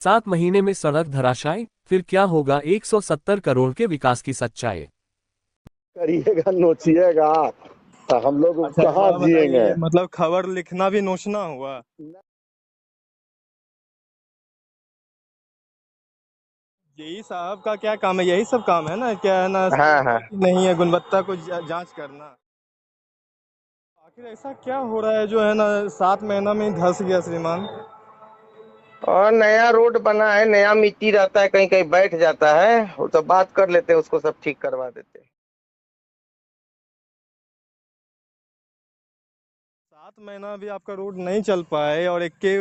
7 महीने में सड़क धराशायी, फिर क्या होगा 170 करोड़ के विकास की सच्चाई। करिएगा नोचिएगा तो हम लोग अच्छा एक कहाँ बात जिएंगे। बताइए, मतलब खबर लिखना भी नोचना हुआ? यही साहब का क्या काम है, यही सब काम है ना, क्या है ना, सही हाँ है हाँ। कि नहीं है, गुणवत्ता को जांच करना। आखिर ऐसा क्या हो रहा है जो है ना 7 महीना में ही धंस गया श्रीमान? और नया रोड बना है, नया मिट्टी रहता है, कहीं कहीं बैठ जाता है, वो तो बात कर लेते हैं, उसको सब ठीक करवा देते हैं। 7 महीना भी आपका रोड नहीं चल पाए और एक के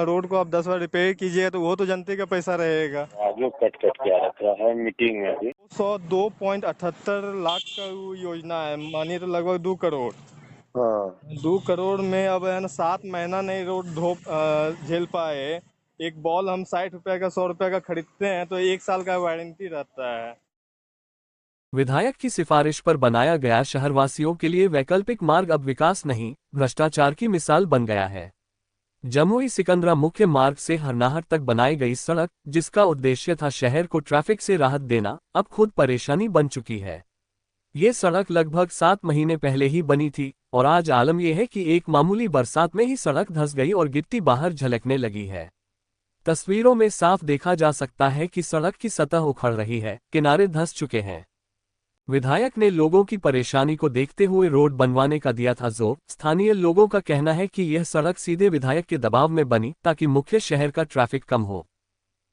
रोड को आप 10 बार रिपेयर कीजिए तो वो तो जनता का पैसा रहेगा। आगे कट कट के आ रहा है मीटिंग में अभी। 202.78 लाख का वो योजना है, मानिए तो लगभग 2 करोड़। हाँ 2 करोड़ में अब है ना 7 महीना नहीं रोड झेल पाए। एक बॉल हम 60 रुपए का 100 रुपए का खरीदते हैं तो 1 साल का वारंटी रहता है। विधायक की सिफारिश पर बनाया गया शहरवासियों के लिए वैकल्पिक मार्ग अब विकास नहीं, भ्रष्टाचार की मिसाल बन गया है। जमुई सिकंदरा मुख्य मार्ग से हरनाहट तक बनाई गई सड़क, जिसका उद्देश्य था शहर को ट्रैफिक से राहत देना, अब खुद परेशानी बन चुकी है। ये सड़क लगभग 7 महीने पहले ही बनी थी और आज आलम यह है कि एक मामूली बरसात में ही सड़क धंस गई और गिट्टी बाहर झलकने लगी है। तस्वीरों में साफ देखा जा सकता है कि सड़क की सतह उखड़ रही है, किनारे धंस चुके हैं। विधायक ने लोगों की परेशानी को देखते हुए रोड बनवाने का दिया था जोर। स्थानीय लोगों का कहना है कि यह सड़क सीधे विधायक के दबाव में बनी ताकि मुख्य शहर का ट्रैफिक कम हो।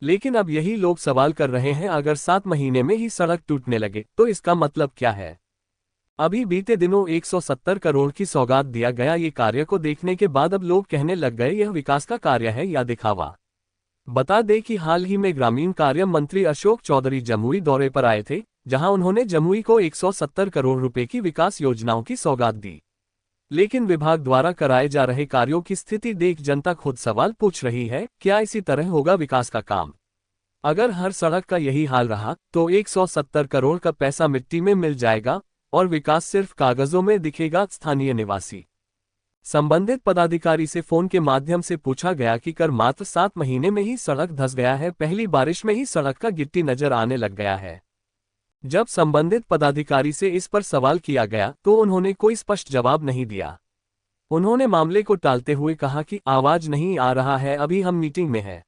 लेकिन अब यही लोग सवाल कर रहे हैं, अगर 7 महीने में ही सड़क टूटने लगे तो इसका मतलब क्या है। अभी बीते दिनों 170 करोड़ की सौगात दिया गया, ये कार्य को देखने के बाद अब लोग कहने लग गए यह विकास का कार्य है या दिखावा। बता दें कि हाल ही में ग्रामीण कार्य मंत्री अशोक चौधरी जमुई दौरे पर आए थे, जहां उन्होंने जमुई को 170 करोड़ रुपए की विकास योजनाओं की सौगात दी। लेकिन विभाग द्वारा कराए जा रहे कार्यों की स्थिति देख जनता खुद सवाल पूछ रही है, क्या इसी तरह होगा विकास का काम। अगर हर सड़क का यही हाल रहा तो 170 करोड़ का पैसा मिट्टी में मिल जाएगा और विकास सिर्फ कागजों में दिखेगा। स्थानीय निवासी संबंधित पदाधिकारी से फोन के माध्यम से पूछा गया कि कर मात्र 7 महीने में ही सड़क धंस गया है, पहली बारिश में ही सड़क का गिट्टी नजर आने लग गया है। जब संबंधित पदाधिकारी से इस पर सवाल किया गया तो उन्होंने कोई स्पष्ट जवाब नहीं दिया। उन्होंने मामले को टालते हुए कहा कि आवाज नहीं आ रहा है, अभी हम मीटिंग में हैं।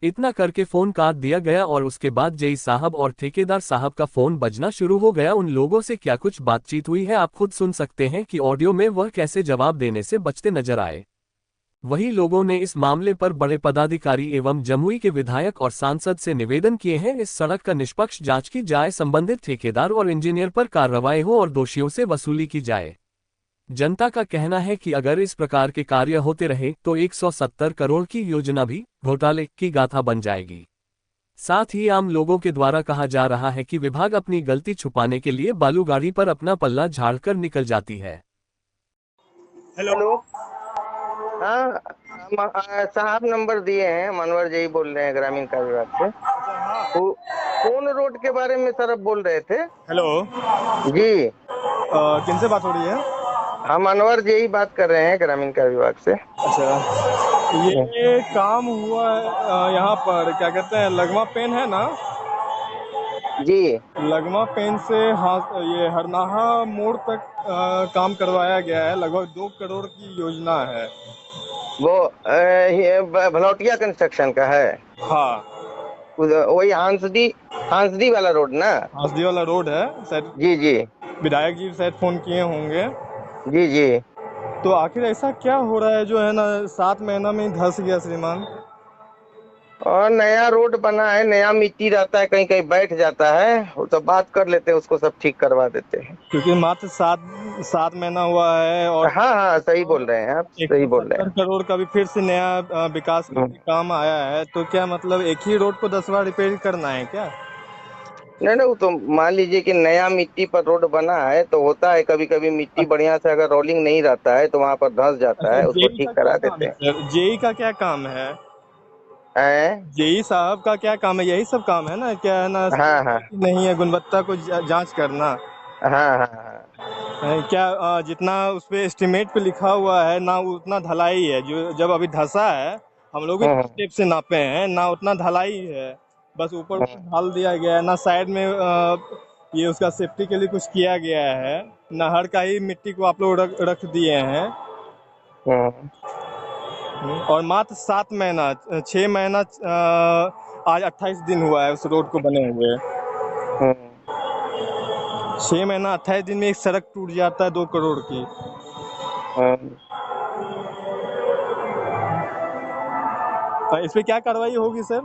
इतना करके फोन काट दिया गया और उसके बाद जेई साहब और ठेकेदार साहब का फोन बजना शुरू हो गया। उन लोगों से क्या कुछ बातचीत हुई है आप खुद सुन सकते हैं कि ऑडियो में वह कैसे जवाब देने से बचते नजर आए। वही लोगों ने इस मामले पर बड़े पदाधिकारी एवं जमुई के विधायक और सांसद से निवेदन किए हैं, इस सड़क का निष्पक्ष जांच की जाए, संबंधित ठेकेदार और इंजीनियर पर कार्रवाई हो और दोषियों से वसूली की जाए। जनता का कहना है कि अगर इस प्रकार के कार्य होते रहे तो 170 करोड़ की योजना भी घोटाले की गाथा बन जाएगी। साथ ही आम लोगों के द्वारा कहा जा रहा है कि विभाग अपनी गलती छुपाने के लिए बालूगाड़ी पर अपना पल्ला झाड़कर निकल जाती है। हेलो। हेलो। हाँ साहब नंबर दिए हैं, मनोहर जी बोल रहे हैं ग्रामीण कार्य विभाग से। अच्छा हाँ। कौन रोड के बारे में सर आप बोल रहे थे? हेलो। जी किनसे बात हो रही है? हम मनोहर जी बात कर रहे हैं ग्रामीण कार्य विभाग से। अच्छा ये काम हुआ है, यहाँ पर क्या कहते हैं, लगमा पेन है ना? जी लगमा पेन से हाँ ये हरनाहा मोड़ तक काम करवाया गया है, लगभग 2 करोड़ की योजना है। वो ये भलौटिया कंस्ट्रक्शन का है। हाँ वही हांसदी वाला रोड ना? हंसदी वाला रोड है शायद। जी जी विधायक जी शायद फोन किए होंगे। जी जी। तो आखिर ऐसा क्या हो रहा है जो है ना 7 महीना में ही धंस गया श्रीमान? और नया रोड बना है, नया मिट्टी रहता है, कहीं कहीं बैठ जाता है, वो तो बात कर लेते हैं, उसको सब ठीक करवा देते हैं। क्योंकि मात्र सात सात महीना हुआ है और हाँ हाँ सही बोल रहे हैं आप, एक सही सौ बोल रहे सत्तर करोड़ का भी फिर से नया विकास का हैं। भी काम आया है, तो क्या मतलब एक ही रोड को 10 बार रिपेयर करना है क्या? नहीं नहीं, वो तो मान लीजिए कि नया मिट्टी पर रोड बना है तो होता है, कभी कभी मिट्टी बढ़िया से अगर रोलिंग नहीं रहता है तो वहां पर धंस जाता अच्छा है, उसको जेई ठीक का क्या करा काम देते है हैं। सर? जेई का क्या काम है? हैं? जेई साहब का क्या काम है? यही सब काम है ना, क्या है ना, सही हाँ हाँ है कि नहीं है, गुणवत्ता को जांच करना हाँ हाँ हाँ। है क्या? जितना उस पे एस्टिमेट पे लिखा हुआ है ना उतना ढलाई है, जो जब अभी धंसा है हम लोग भी हाँ टेप से नापे हैं, ना उतना ढलाई है, बस ऊपर ऊपर हाँ ढाल दिया गया है, ना साइड में ये उसका सेफ्टी के लिए कुछ किया गया है। नहर का ही मिट्टी को आप लोग रख दिए हैं। हाँ। और मात्र 7 महीना 6 महीना आज 28 दिन हुआ है उस रोड को बने हुए। हाँ। 6 महीना 28 दिन में एक सड़क टूट जाता है 2 करोड़ की। हाँ। इस पे क्या कार्रवाई होगी सर?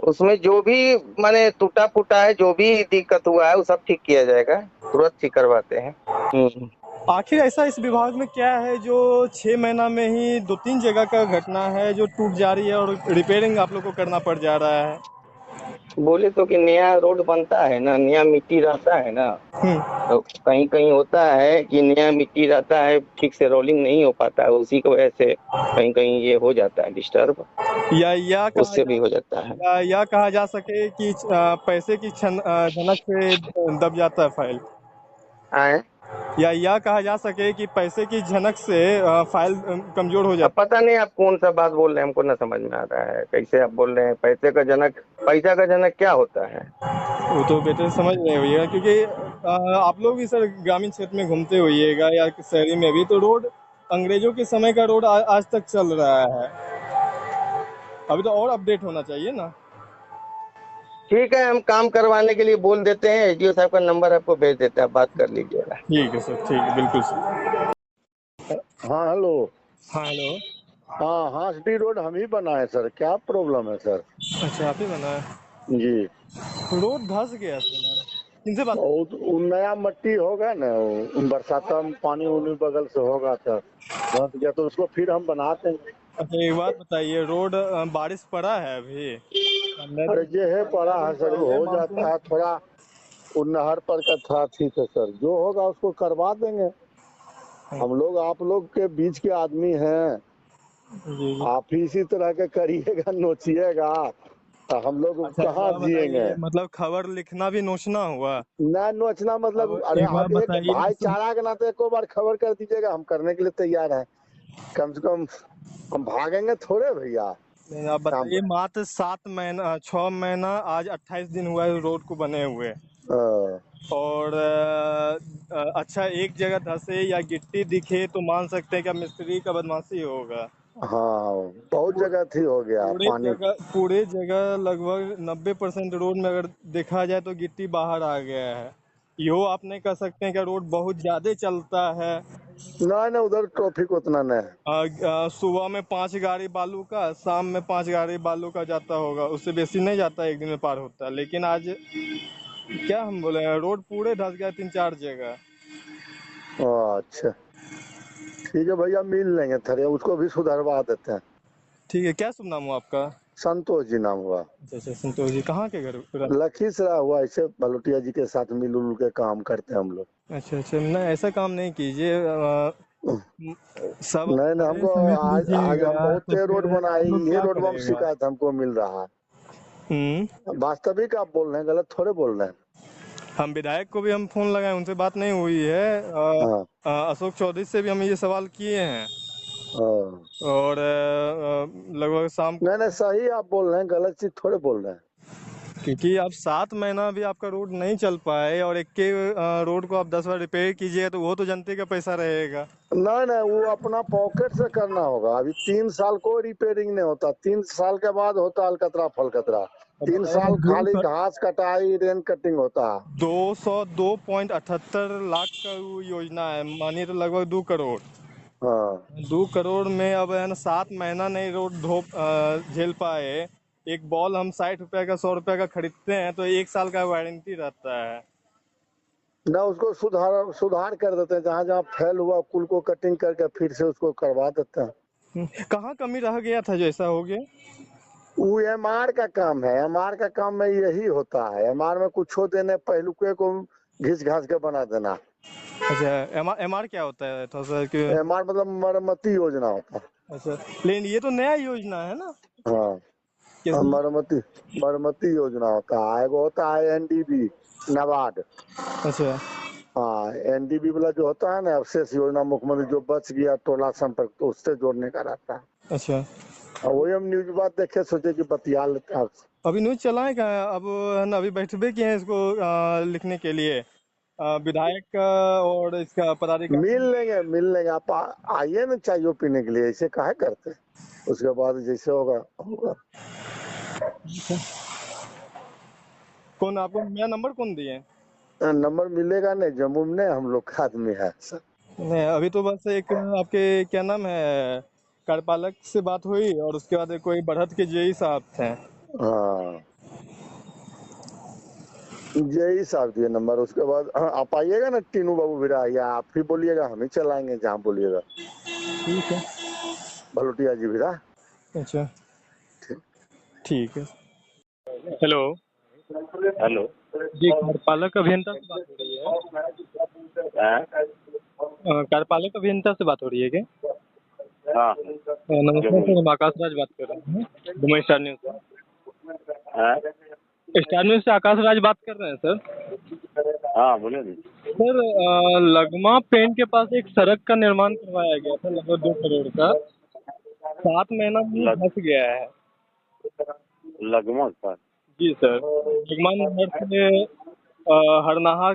उसमें जो भी माने टूटा फूटा है, जो भी दिक्कत हुआ है वो सब ठीक किया जाएगा, तुरंत ठीक करवाते हैं। आखिर ऐसा इस विभाग में क्या है जो 6 महीना में ही 2-3 जगह का घटना है जो टूट जा रही है और रिपेयरिंग आप लोग को करना पड़ जा रहा है? बोले तो कि नया रोड बनता है ना, नया मिट्टी रहता है ना, हम्म। तो कहीं कहीं होता है कि नया मिट्टी रहता है, ठीक से रोलिंग नहीं हो पाता है, उसी की वजह से कहीं कहीं ये हो जाता है डिस्टर्ब, या कहा उससे जा भी हो जाता है। या कहा जा सके कि पैसे की झनक से दब जाता है फाइल। आए। या कहा जा सके कि पैसे की झनक से फाइल कमजोर हो अब जाती पता नहीं आप कौन सा बात बोल रहे हैं, हमको ना समझ में आ रहा है, कैसे आप बोल रहे हैं पैसे का जनक? पैसा का जनक क्या होता है? है। वो तो बेटर समझ रहे होइएगा, क्योंकि आप लोग भी सर ग्रामीण क्षेत्र में घूमते होइएगा या शहरी में भी, तो रोड अंग्रेजों के समय का रोड आज तक चल रहा है। अभी तो और अपडेट होना चाहिए ना। ठीक है, हम काम करवाने के लिए बोल देते हैं, एसडीओ साहब का नंबर आपको भेज देते हैं, आप बात कर लीजिएगा। ठीक है सर, ठीक है, बिल्कुल सर। हाँ हेलो। हाँ हेलो। हाँ हांसडी रोड हम ही बनाए सर, क्या प्रॉब्लम है सर? अच्छा, आप ही बना है? जी। रोड धंस गया सर। किनसे बात? वो नया मट्टी होगा ना, वो बरसात में पानी उनी बगल से होगा सर, धंस गया तो उसको फिर हम बनाते हैं। अच्छा, एक बात बताइए, रोड बारिश पड़ा है अभी? अंदर अरे ये है पड़ा है सर, वो हो मानसून। जाता है थोड़ा, वो नहर पर का था, ठीक है सर, जो होगा उसको करवा देंगे। हम लोग आप लोग के बीच के आदमी हैं, जी जी। आप ही इसी तरह के करिएगा नोचिएगा तो हम लोग अच्छा, एक कहाँ बात जिएंगे? बताइए, मतलब खबर लिखना भी नोचना हुआ? ना नोचना अब मतलब, अरे एक बात आप एक बताइए भाईचारा के नाते एको बार खबर कर दीजिएगा, हम करने के लिए तैयार हैं। कम से कम हम भागेंगे थोड़े भैया नहीं, आप काम बताइए, मात्र 7 महीना 6 महीना आज 28 दिन हुआ है रोड को बने हुए। पर। और अच्छा, एक जगह धंसे या गिट्टी दिखे तो मान सकते हैं कि अब मिस्त्री का बदमाशी होगा। हाँ बहुत जगह थी हो गया पानी। पूरे जगह लगभग 90% रोड में अगर देखा जाए तो गिट्टी बाहर आ गया है। यो आप नहीं कह सकते हैं कि रोड बहुत ज्यादा चलता है। ना ना उधर ट्रैफिक उतना नहीं है। सुबह में 5 गाड़ी बालू का, शाम में 5 गाड़ी बालू का जाता होगा, उससे बेसी नहीं जाता, एक दिन में पार होता है। लेकिन आज क्या हम बोले, रोड पूरे धंस गया 3-4 जगह। अच्छा ठीक है भैया, मिल लेंगे थोड़े, उसको भी सुधरवा देते हैं। ठीक है, क्या शुभ नाम हुआ आपका? संतोष जी नाम हुआ। अच्छा अच्छा, संतोष जी, कहाँ के घर? लखीसराय हुआ, ऐसे बलोटिया जी के साथ मिल उल के काम करते हैं हम लोग। अच्छा अच्छा, नहीं ऐसा काम नहीं कीजिए। सब नहीं नहीं, बड़े हमको समेत आज हम लीजिएगा बहुत तो रोड फिर बनाए, हम लोग ये क्या रोड में हम करेगा? शिकायत हमको मिल रहा हम्म। है। वास्तविक आप बोल रहे हैं, गलत थोड़े बोल रहे हैं। हम विधायक को भी हम फोन लगाए, उनसे बात नहीं हुई है। हाँ अशोक चौधरी से भी हम ये सवाल किए हैं। हाँ। और लगभग शाम को, नहीं नहीं सही आप बोल रहे हैं, गलत चीज थोड़े बोल रहे हैं। क्योंकि अब 7 महीना भी आपका रोड नहीं चल पाए और एक के रोड को आप 10 बार रिपेयर कीजिए तो वो तो जनता का पैसा रहेगा। नहीं नहीं, वो अपना पॉकेट से करना होगा। अभी 3 साल कोई रिपेयरिंग नहीं होता, 3 साल के बाद होता अलकतरा फलकतरा। अब तीन बताइए, साल खाली घास कटाई रेन कटिंग होता है। 202.78 लाख का वो योजना है, मानिए तो लगभग 2 करोड़। हाँ 2 करोड़ में अब है ना 7 महीना नहीं रोड झेल पाए। एक बॉल हम 60 रुपए का 100 रुपए का खरीदते हैं तो 1 साल का वारंटी रहता है। ना, उसको सुधार सुधार कर देते हैं, जहाँ जहाँ फेल हुआ कुल को कटिंग करके फिर से उसको करवा देते हैं। कहाँ कमी रह गया था जो ऐसा हो गया? वो एमआर का काम है, एमआर का काम में यही होता है, एमआर में कुछ देने पहलुके को घिस घास के बना देना। अच्छा, एमआर क्या होता है थोड़ा सा कि? एमआर मतलब मरम्मती योजना होता है। अच्छा, लेकिन ये तो नया योजना है ना? हाँ कैसे? मरम्मती मरम्मती योजना होता है, एगो होता है एनडीबी नाबार्ड। अच्छा हाँ एनडीबी वाला जो होता है ना, अवशेष योजना, मुख्यमंत्री जो बच गया टोला संपर्क, तो उससे जोड़ने का रहता है। अच्छा। और वही हम न्यूज बात देखे सोचे कि बतिया लेते हैं आपसे। अभी न्यूज चला है क्या? अब है ना, अभी बैठबे किए हैं इसको लिखने के लिए, विधायक का और इसका पदाधिकारी। मिल लेंगे आप आइए ना चाय पीने के लिए, ऐसे काहे करते हैं? उसके बाद जैसे होगा होगा। कौन आपको मेरा नंबर कौन दिए? नंबर मिलेगा नहीं, जम्मू में नहीं, हम लोग का आदमी है सर। नहीं, अभी तो बस एक आपके क्या नाम है, कार्यपालक से बात हुई और उसके बाद एक कोई बढ़त के जेई साहब थे। हाँ यही साहब दिए नंबर। उसके बाद हाँ, आप आइएगा ना टीनू बाबू भिड़ा, या आप ही बोलिएगा, हम ही चलाएंगे जहाँ बोलिएगा। ठीक है। भलोटिया जी भिड़ा। अच्छा, ठीक है। हेलो। हेलो। जी, कार्यपालक अभियंता से बात हो रही है? हाँ कार्यपालक अभियंता से बात हो रही है क्या? हाँ नमस्कार सर, हम आकाश राज बात कर रहे हैं दुबई स्टार न्यूज़ से। हाँ स्टार न्यूज़ से आकाश राज बात कर रहे हैं सर। हाँ बोले नहीं। सर, लगमा पेंट के पास एक सड़क का निर्माण करवाया गया था लगभग 2 करोड़ का, 7 महीना में धंस गया है। लगभग जी सर, लगमा नहर से हरनाहा